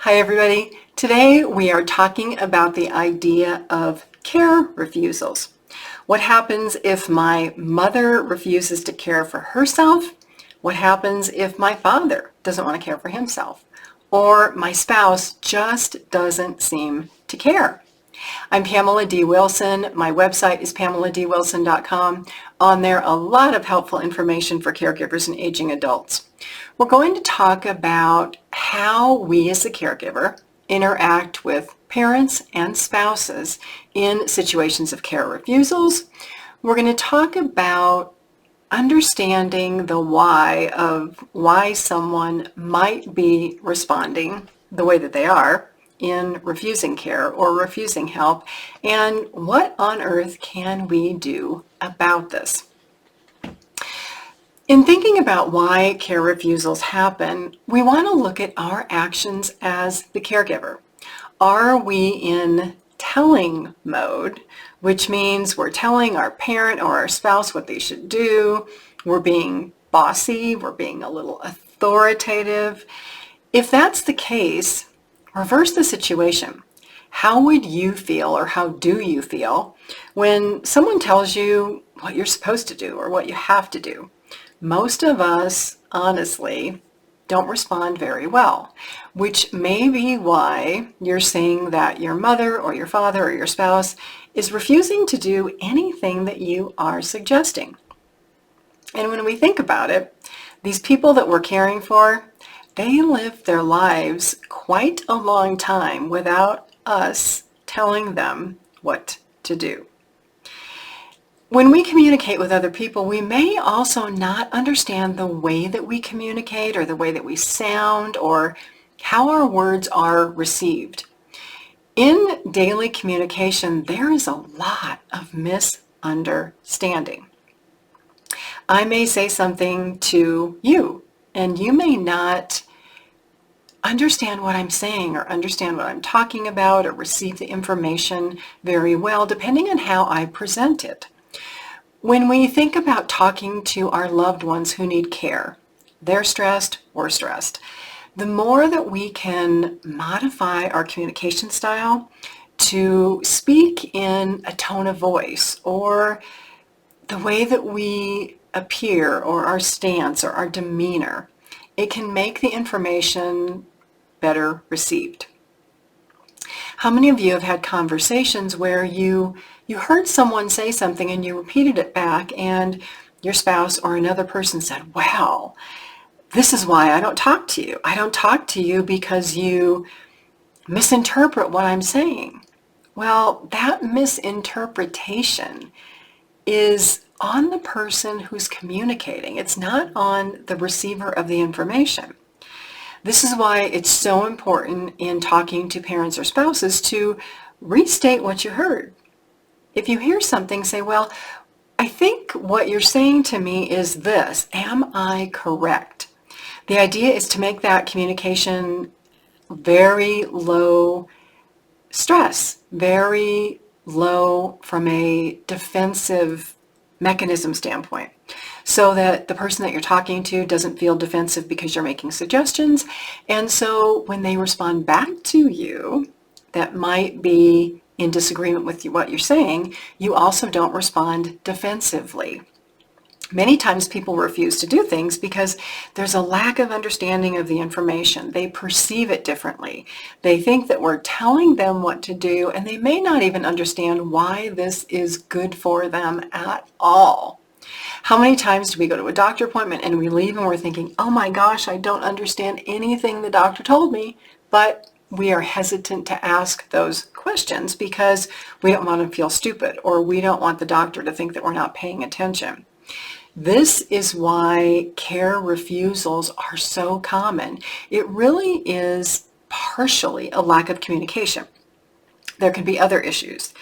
Hi everybody. Today we are talking about the idea of care refusals. What happens if my mother refuses to care for herself? What happens if my father doesn't want to care for himself? Or my spouse just doesn't seem to care? I'm Pamela D Wilson. My website is pameladwilson.com. On there, a lot of helpful information for caregivers and aging adults. We're going to talk about how we as a caregiver interact with parents and spouses in situations of care refusals. We're going to talk about understanding the why of why someone might be responding the way that they are in refusing care or refusing help, and what on earth can we do about this? In thinking about why care refusals happen, we want to look at our actions as the caregiver. Are we in telling mode, which means we're telling our parent or our spouse what they should do, we're being bossy, we're being a little authoritative? If that's the case, reverse the situation. How would you feel, or how do you feel, when someone tells you what you're supposed to do or what you have to do? Most of us, honestly, don't respond very well, which may be why you're saying that your mother or your father or your spouse is refusing to do anything that you are suggesting. And when we think about it, these people that we're caring for, they live their lives quite a long time without us telling them what to do. When we communicate with other people, we may also not understand the way that we communicate or the way that we sound or how our words are received. In daily communication, there is a lot of misunderstanding. I may say something to you, and you may not understand what I'm saying or understand what I'm talking about or receive the information very well, depending on how I present it. When we think about talking to our loved ones who need care, they're stressed, we're stressed. The more that we can modify our communication style to speak in a tone of voice or the way that we appear or our stance or our demeanor, it can make the information better received. How many of you have had conversations where you heard someone say something and you repeated it back, and your spouse or another person said, "Wow, this is why I don't talk to you. I don't talk to you because you misinterpret what I'm saying." Well, that misinterpretation is on the person who's communicating. It's not on the receiver of the information. This is why it's so important in talking to parents or spouses to restate what you heard. If you hear something, say, "Well, I think what you're saying to me is this. Am I correct?" The idea is to make that communication very low stress, very low from a defensive mechanism standpoint, so that the person that you're talking to doesn't feel defensive because you're making suggestions. And so when they respond back to you that might be in disagreement with what you're saying, you also don't respond defensively. Many times people refuse to do things because there's a lack of understanding of the information. They perceive it differently. They think that we're telling them what to do, and they may not even understand why this is good for them at all. How many times do we go to a doctor appointment and we leave and we're thinking, "Oh my gosh, I don't understand anything the doctor told me," but we are hesitant to ask those questions because we don't want to feel stupid, or we don't want the doctor to think that we're not paying attention. This is why care refusals are so common. It really is partially a lack of communication. There can be other issues.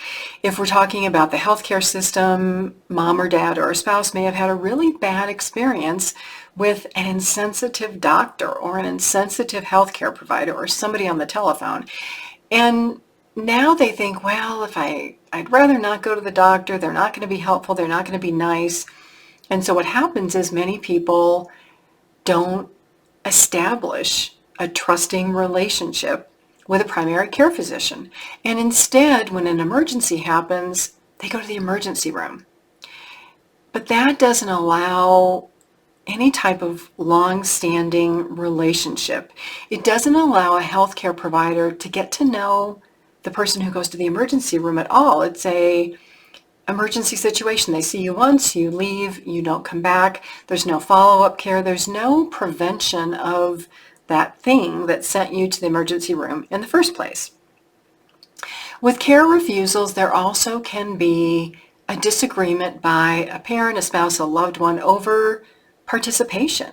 If we're talking about the healthcare system, mom or dad or a spouse may have had a really bad experience with an insensitive doctor or an insensitive healthcare provider or somebody on the telephone. And now they think, well, I'd rather not go to the doctor. They're not going to be helpful. They're not going to be nice. And so what happens is many people don't establish a trusting relationship with a primary care physician. And instead, when an emergency happens, they go to the emergency room. But that doesn't allow any type of long-standing relationship. It doesn't allow a healthcare provider to get to know the person who goes to the emergency room at all. It's a emergency situation. They see you once, you leave, you don't come back. There's no follow-up care. There's no prevention of that thing that sent you to the emergency room in the first place. With care refusals, there also can be a disagreement by a parent, a spouse, a loved one over participation.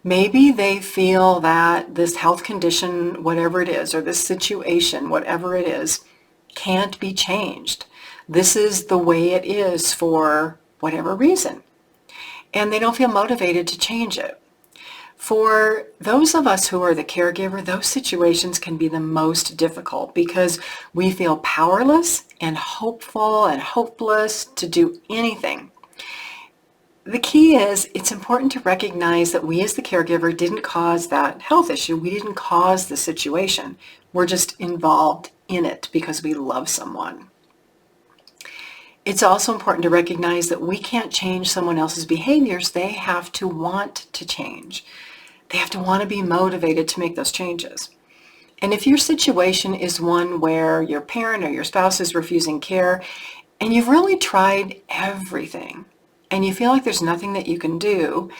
Maybe they feel that this health condition, whatever it is, or this situation, whatever it is, can't be changed. This is the way it is for whatever reason. And they don't feel motivated to change it. For those of us who are the caregiver, those situations can be the most difficult because we feel powerless and hopeful and hopeless to do anything. The key is it's important to recognize that we as the caregiver didn't cause that health issue. We didn't cause the situation. We're just involved in it because we love someone. It's also important to recognize that we can't change someone else's behaviors. They have to want to change. They have to want to be motivated to make those changes. And if your situation is one where your parent or your spouse is refusing care and you've really tried everything and you feel like there's nothing that you can do,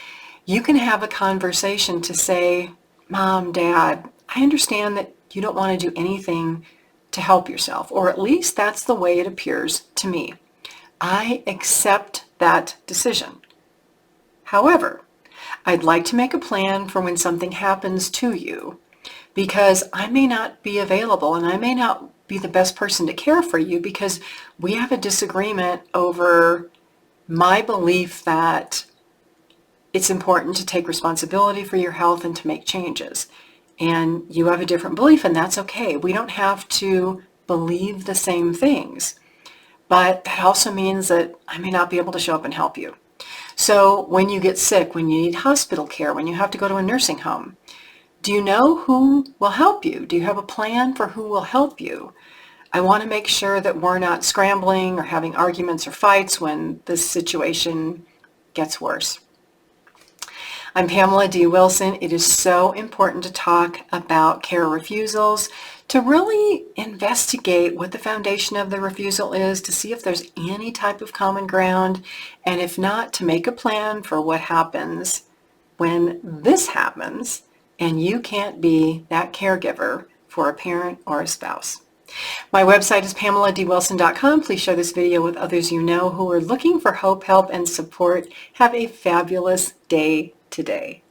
you can have a conversation to say, Mom, Dad, I understand that you don't want to do anything to help yourself, or at least that's the way it appears to me. I accept that decision. However, I'd like to make a plan for when something happens to you because I may not be available and I may not be the best person to care for you because we have a disagreement over my belief that it's important to take responsibility for your health and to make changes. And you have a different belief, and that's okay. We don't have to believe the same things. But that also means that I may not be able to show up and help you. So when you get sick, when you need hospital care, when you have to go to a nursing home, do you know who will help you? Do you have a plan for who will help you? I want to make sure that we're not scrambling or having arguments or fights when this situation gets worse. I'm Pamela D Wilson. It is so important to talk about care refusals, to really investigate what the foundation of the refusal is, to see if there's any type of common ground, and if not, to make a plan for what happens when this happens and you can't be that caregiver for a parent or a spouse. My website is PamelaDWilson.com. Please share this video with others you know who are looking for hope, help, and support. Have a fabulous day today.